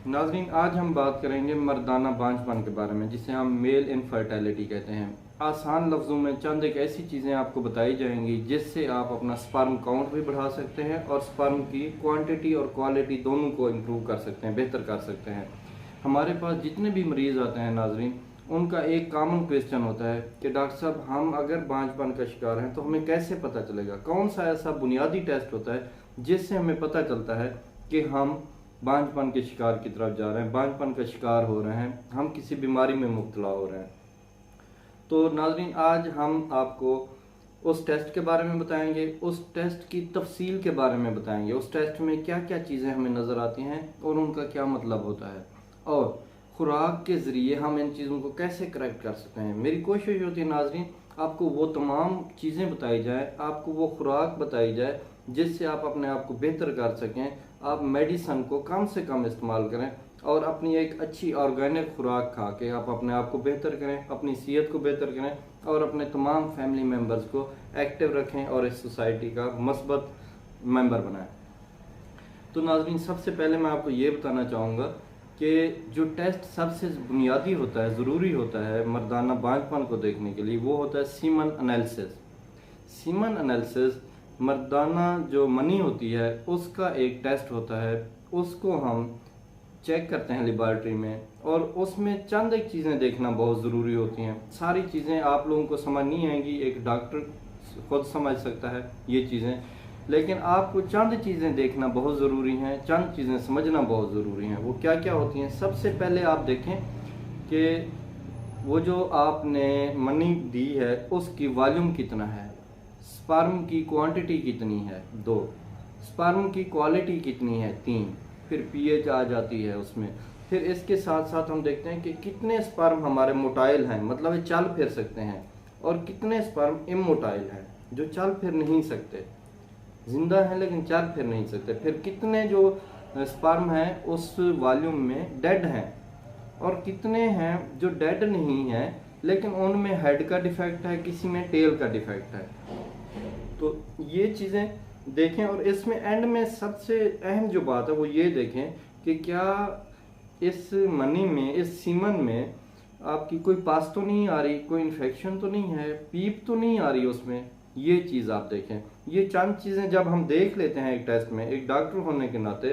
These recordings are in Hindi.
नाज़रीन, आज हम बात करेंगे मर्दाना बांझपन के बारे में, जिसे हम मेल इनफर्टिलिटी कहते हैं। आसान लफ्ज़ों में चंद एक ऐसी चीज़ें आपको बताई जाएंगी जिससे आप अपना स्पर्म काउंट भी बढ़ा सकते हैं और स्पर्म की क्वांटिटी और क्वालिटी दोनों को इम्प्रूव कर सकते हैं, बेहतर कर सकते हैं। हमारे पास जितने भी मरीज़ आते हैं नाज़रीन, उनका एक कॉमन क्वेश्चन होता है कि डॉक्टर साहब, हम अगर बांझपन का शिकार हैं तो हमें कैसे पता चलेगा? कौन सा ऐसा बुनियादी टेस्ट होता है जिससे हमें पता चलता है कि हम बांझपन के शिकार की तरफ जा रहे हैं, बांझपन का शिकार हो रहे हैं, हम किसी बीमारी में मुब्तला हो रहे हैं? तो नाज़रीन, आज हम आपको उस टेस्ट के बारे में बताएंगे, उस टेस्ट की तफसील के बारे में बताएंगे, उस टेस्ट में क्या क्या चीज़ें हमें नज़र आती हैं और उनका क्या मतलब होता है, और खुराक के ज़रिए हम इन चीज़ों को कैसे करेक्ट कर सकते हैं। मेरी कोशिश होती है नाज़रीन, आपको वो तमाम चीज़ें बताई जाए, आपको वो खुराक बताई जाए जिससे आप अपने आप को बेहतर कर सकें। आप मेडिसन को कम से कम इस्तेमाल करें और अपनी एक अच्छी ऑर्गेनिक खुराक खा के आप अपने आप को बेहतर करें, अपनी सेहत को बेहतर करें और अपने तमाम फैमिली मेम्बर्स को एक्टिव रखें और इस सोसाइटी का मस्बत मेंबर बनाएं। तो नाज़रीन, सबसे पहले मैं आपको ये बताना चाहूँगा कि जो टेस्ट सबसे बुनियादी होता है, ज़रूरी होता है मर्दाना बांझपन को देखने के लिए, वो होता है सीमन एनालिसिस। सीमन एनालिसिस मर्दाना जो मनी होती है उसका एक टेस्ट होता है, उसको हम चेक करते हैं लेबॉरेटरी में, और उसमें चंद एक चीज़ें देखना बहुत ज़रूरी होती हैं। सारी चीज़ें आप लोगों को समझ नहीं आएंगी, एक डॉक्टर खुद समझ सकता है ये चीज़ें, लेकिन आपको चंद चीज़ें देखना बहुत ज़रूरी हैं, चंद चीज़ें समझना बहुत ज़रूरी हैं। वो क्या क्या होती हैं? सबसे पहले आप देखें कि वो जो आपने मनी दी है उसकी वॉल्यूम कितना है, स्पर्म की क्वांटिटी कितनी है, 2, स्पर्म की क्वालिटी कितनी है, 3, फिर पीएच आ जाती है उसमें। फिर इसके साथ साथ हम देखते हैं कि कितने स्पर्म हमारे मोटाइल हैं, मतलब ये चल फिर सकते हैं, और कितने स्पर्म इमोटाइल हैं, जो चल फिर नहीं सकते, जिंदा हैं लेकिन चल फिर नहीं सकते। फिर कितने जो स्पर्म हैं उस वॉल्यूम में डेड हैं, और कितने हैं जो डेड नहीं हैं लेकिन उनमें हेड का डिफेक्ट है, किसी में टेल का डिफेक्ट है। तो ये चीज़ें देखें, और इसमें एंड में सबसे अहम जो बात है वो ये देखें कि क्या इस मनी में, इस सीमन में आपकी कोई पास तो नहीं आ रही, कोई इन्फेक्शन तो नहीं है, पीप तो नहीं आ रही उसमें। ये चीज़ आप देखें। ये चंद चीज़ें जब हम देख लेते हैं एक टेस्ट में, एक डॉक्टर होने के नाते,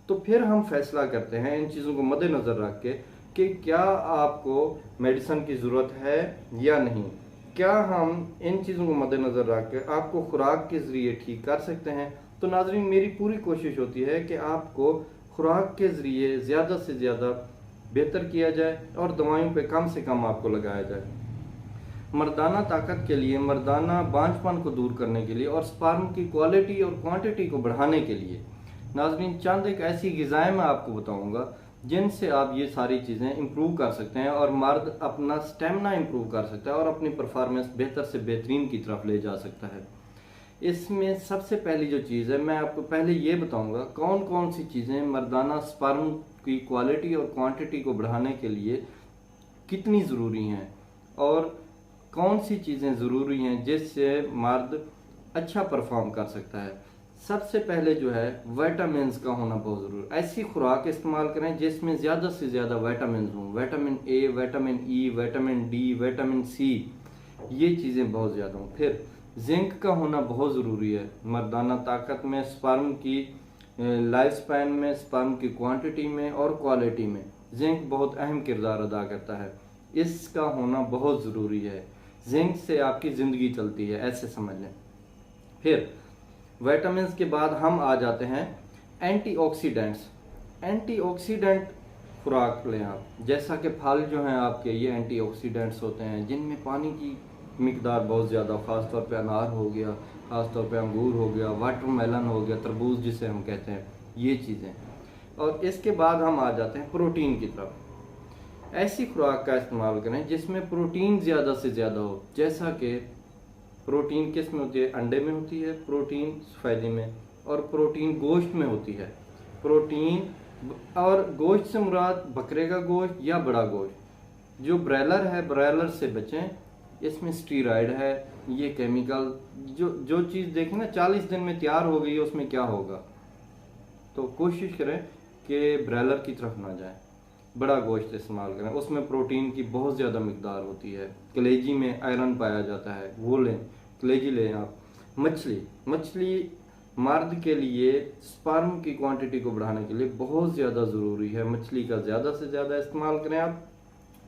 तो फिर हम फैसला करते हैं इन चीज़ों को मद्देनज़र रख के कि क्या आपको मेडिसिन की ज़रूरत है या नहीं। क्या हम इन चीज़ों को मद्देनज़र रख के आपको खुराक के ज़रिए ठीक कर सकते हैं? तो नाज़रीन, मेरी पूरी कोशिश होती है कि आपको खुराक के ज़रिए ज़्यादा से ज़्यादा बेहतर किया जाए और दवाइयों पे कम से कम आपको लगाया जाए। मर्दाना ताकत के लिए, मर्दाना बांझपन को दूर करने के लिए और स्पर्म की क्वालिटी और क्वांटिटी को बढ़ाने के लिए नाज़रीन, चंद एक ऐसी ग़िज़ाएँ मैं आपको बताऊँगा जिनसे आप ये सारी चीज़ें इम्प्रूव कर सकते हैं और मर्द अपना स्टेमिना इम्प्रूव कर सकता है और अपनी परफॉर्मेंस बेहतर से बेहतरीन की तरफ ले जा सकता है। इसमें सबसे पहली जो चीज़ है, मैं आपको पहले ये बताऊंगा कौन कौन सी चीज़ें मर्दाना स्पर्म की क्वालिटी और क्वांटिटी को बढ़ाने के लिए कितनी ज़रूरी हैं, और कौन सी चीज़ें ज़रूरी हैं जिससे मर्द अच्छा परफॉर्म कर सकता है। सबसे पहले जो है विटामिन्स का होना बहुत ज़रूरी है। ऐसी खुराक इस्तेमाल करें जिसमें ज़्यादा से ज़्यादा विटामिन हों, vitamin A, vitamin E, vitamin D, vitamin C, ये चीज़ें बहुत ज़्यादा हों। फिर जिंक का होना बहुत ज़रूरी है मर्दाना ताकत में, स्पर्म की लाइफ स्पैन में, स्पर्म की क्वांटिटी में और क्वालिटी में जिंक बहुत अहम किरदार अदा करता है। इसका होना बहुत ज़रूरी है। जिंक से आपकी ज़िंदगी चलती है, ऐसे समझ लें। फिर विटामिन्स के बाद हम आ जाते हैं एंटीऑक्सीडेंट्स। एंटीऑक्सीडेंट खुराक लें आप, जैसा कि फल जो हैं आपके, ये एंटीऑक्सीडेंट्स होते हैं जिनमें पानी की मिकदार बहुत ज़्यादा, ख़ास तौर पे अनार हो गया, ख़ास तौर पे अंगूर हो गया, वाटरमेलन हो गया, तरबूज जिसे हम कहते हैं, ये चीज़ें। और इसके बाद हम आ जाते हैं प्रोटीन की तरफ। ऐसी खुराक का इस्तेमाल करें जिसमें प्रोटीन ज़्यादा से ज़्यादा हो, जैसा कि प्रोटीन किस में होती है? अंडे में होती है प्रोटीन, सफेदी में, और प्रोटीन गोश्त में होती है प्रोटीन। और गोश्त से मुराद बकरे का गोश्त या बड़ा गोश्त। जो ब्रॉयलर है, ब्रॉयलर से बचें, इसमें स्टीरॉयड है, ये केमिकल, जो चीज़ देखें ना 40 दिन में तैयार हो गई है, उसमें क्या होगा। तो कोशिश करें कि ब्रॉयलर की तरफ ना जाएं, बड़ा गोश्त इस्तेमाल करें, उसमें प्रोटीन की बहुत ज़्यादा मकदार होती है। कलेजी में आयरन पाया जाता है, वो लें, कलेजी लें आप। मछली मर्द के लिए स्पर्म की क्वांटिटी को बढ़ाने के लिए बहुत ज़्यादा ज़रूरी है। मछली का ज़्यादा से ज़्यादा इस्तेमाल करें आप,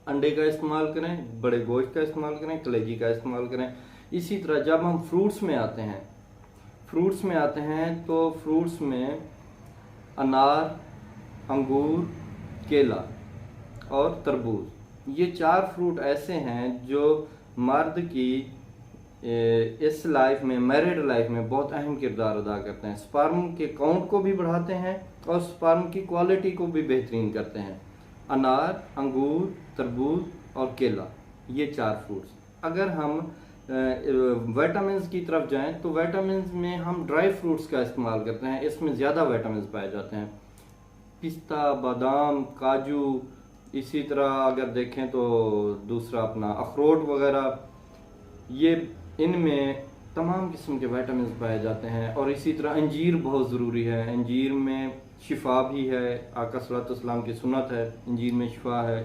अंडे का इस्तेमाल करें, बड़े गोश्त का इस्तेमाल करें, कलेजी का इस्तेमाल करें। इसी तरह जब हम फ्रूट्स में आते हैं तो फ्रूट्स में अनार, अंगूर, केला और तरबूज, ये 4 फ्रूट ऐसे हैं जो मर्द की इस लाइफ में, मैरिड लाइफ में बहुत अहम किरदार अदा करते हैं। स्पर्म के काउंट को भी बढ़ाते हैं और स्पर्म की क्वालिटी को भी बेहतरीन करते हैं। अनार, अंगूर, तरबूज और केला, ये 4 फ्रूट्स। अगर हम विटामिन्स की तरफ जाएं तो विटामिन्स में हम ड्राई फ्रूट्स का इस्तेमाल करते हैं, इसमें ज़्यादा विटामिन्स पाए जाते हैं। पिस्ता, बादाम, काजू, इसी तरह अगर देखें तो दूसरा अपना अखरोट वगैरह, ये इनमें तमाम किस्म के विटामिन पाए जाते हैं। और इसी तरह अंजीर बहुत ज़रूरी है, अंजीर में शिफा भी है, आका सल्लल्लाहु अलैहि वसल्लम की सुन्नत है, अंजीर में शिफा है।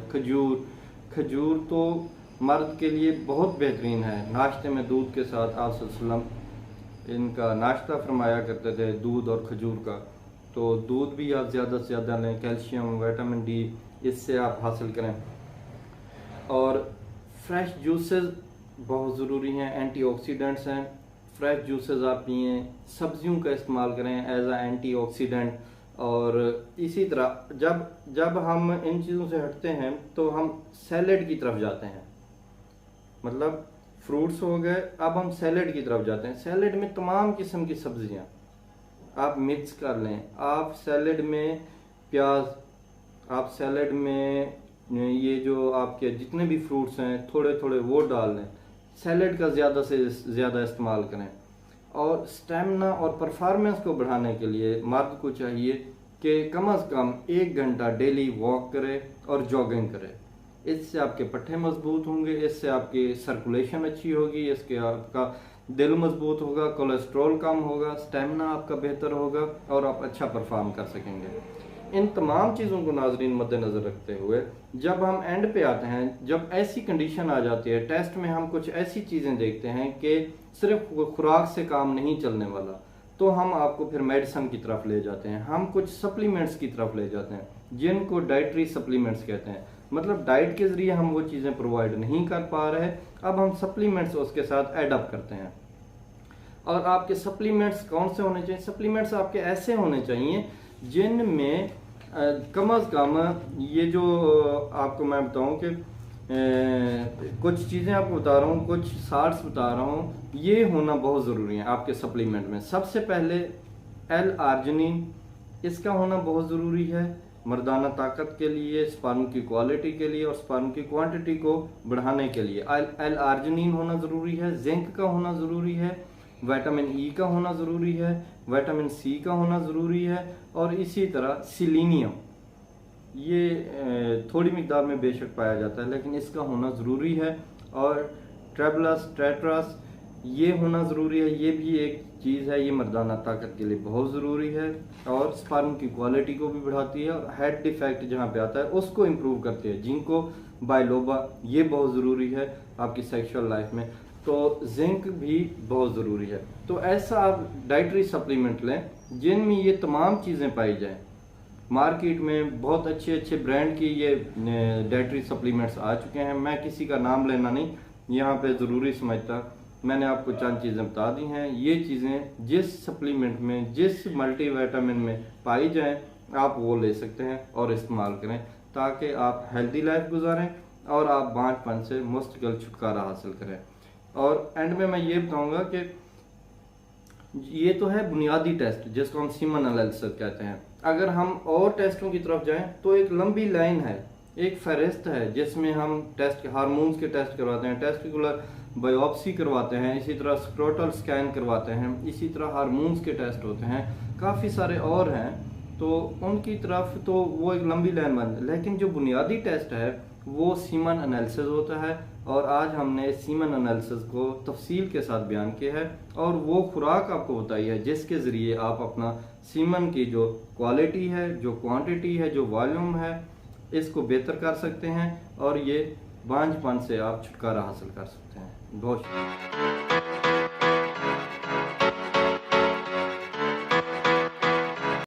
खजूर तो मर्द के लिए बहुत बेहतरीन है। नाश्ते में दूध के साथ आप सल्लल्लाहु अलैहि वसल्लम इनका नाश्ता फरमाया करते थे, दूध और खजूर का। तो दूध भी आप ज़्यादा से ज़्यादा लें, कैल्शियम, विटामिन डी इससे आप हासिल करें। और फ्रेश जूसेस बहुत ज़रूरी हैं, एंटीऑक्सीडेंट्स हैं। फ्रेश जूसेस आप पिएँ, सब्जियों का इस्तेमाल करें एज आ एंटीऑक्सीडेंट। और इसी तरह जब हम इन चीज़ों से हटते हैं तो हम सैलेड की तरफ जाते हैं, मतलब फ्रूट्स हो गए, अब हम सैलेड की तरफ जाते हैं। सैलेड में तमाम किस्म की सब्जियां आप मिक्स कर लें। आप सैलेड में प्याज, आप सैलेड में ये जो आपके जितने भी फ्रूट्स हैं थोड़े थोड़े वो डाल लें। सैलेड का ज़्यादा से ज़्यादा इस्तेमाल करें। और स्टेमिना और परफॉर्मेंस को बढ़ाने के लिए मर्द को चाहिए कि कम से कम 1 घंटा डेली वॉक करे और जॉगिंग करे। इससे आपके पट्टे मजबूत होंगे, इससे आपकी सर्कुलेशन अच्छी होगी, इसके आपका दिल मजबूत होगा, कोलेस्ट्रॉल कम होगा, स्टेमिना आपका बेहतर होगा और आप अच्छा परफॉर्म कर सकेंगे। इन तमाम चीज़ों को नाजरीन मद्देनज़र रखते हुए जब हम एंड पे आते हैं, जब ऐसी कंडीशन आ जाती है, टेस्ट में हम कुछ ऐसी चीज़ें देखते हैं कि सिर्फ खुराक से काम नहीं चलने वाला, तो हम आपको फिर मेडिसिन की तरफ ले जाते हैं। हम कुछ सप्लीमेंट्स की तरफ ले जाते हैं जिनको डाइटरी सप्लीमेंट्स कहते हैं। मतलब डाइट के ज़रिए हम वो चीज़ें प्रोवाइड नहीं कर पा रहे, अब हम सप्लीमेंट्स उसके साथ एडअप करते हैं। और आपके सप्लीमेंट्स कौन से होने चाहिए? सप्लीमेंट्स आपके ऐसे होने चाहिए जिनमें कम अज़ कम ये जो आपको मैं बताऊं कि कुछ चीज़ें आपको बता रहा हूँ, कुछ साल्ट्स बता रहा हूँ, ये होना बहुत ज़रूरी है आपके सप्लीमेंट में। सबसे पहले L-आर्जिनिन, इसका होना बहुत ज़रूरी है मर्दाना ताकत के लिए, स्पर्म की क्वालिटी के लिए और स्पर्म की क्वांटिटी को बढ़ाने के लिए L-आर्जिनिन होना ज़रूरी है। जिंक का होना ज़रूरी है, विटामिन ई का होना ज़रूरी है, विटामिन सी का होना ज़रूरी है और इसी तरह सिलीनियम, ये थोड़ी मिकदार में बेशक पाया जाता है लेकिन इसका होना ज़रूरी है। और ट्रेबलस, टेट्रास, ये होना ज़रूरी है, ये भी एक चीज़ है, ये मर्दाना ताकत के लिए बहुत ज़रूरी है और स्पर्म की क्वालिटी को भी बढ़ाती है और हेड डिफेक्ट जहाँ पे आता है उसको इम्प्रूव करती है। जिंको बाइलोबा, ये बहुत ज़रूरी है आपकी सेक्सुअल लाइफ में। तो जिंक भी बहुत ज़रूरी है। तो ऐसा आप डाइटरी सप्लीमेंट लें जिनमें ये तमाम चीज़ें पाई जाएं। मार्केट में बहुत अच्छे अच्छे ब्रांड की ये डाइटरी सप्लीमेंट्स आ चुके हैं, मैं किसी का नाम लेना नहीं यहाँ पे ज़रूरी समझता, मैंने आपको चंद चीज़ें बता दी हैं। ये चीज़ें जिस सप्लीमेंट में, जिस मल्टीविटामिन में पाई जाएं, आप वो ले सकते हैं और इस्तेमाल करें ताकि आप हेल्दी लाइफ गुजारें और आप बांझपन से मुस्तकिल छुटकारा हासिल करें। और एंड में मैं ये बताऊंगा कि ये तो है बुनियादी टेस्ट जिसको हम सीमन एनालिसिस कहते हैं। अगर हम और टेस्टों की तरफ जाएं तो एक लंबी लाइन है, एक फहरिस्त है जिसमें हम टेस्ट, हार्मोन्स के टेस्ट करवाते हैं, टेस्टिकुलर बायोप्सी करवाते हैं, इसी तरह स्क्रोटल स्कैन करवाते हैं, इसी तरह हार्मोन्स के टेस्ट होते हैं, काफ़ी सारे और हैं। तो उनकी तरफ तो वो एक लंबी लाइन बन, लेकिन जो बुनियादी टेस्ट है वो सीमन एनालिसिस होता है और आज हमने सीमन एनालिसिस को तफसील के साथ बयान किया है और वो खुराक आपको बताई है जिसके ज़रिए आप अपना सीमन की जो क्वालिटी है, जो क्वांटिटी है, जो वॉल्यूम है, इसको बेहतर कर सकते हैं और ये बांझपन से आप छुटकारा हासिल कर सकते हैं। बहुत शुक्रिया।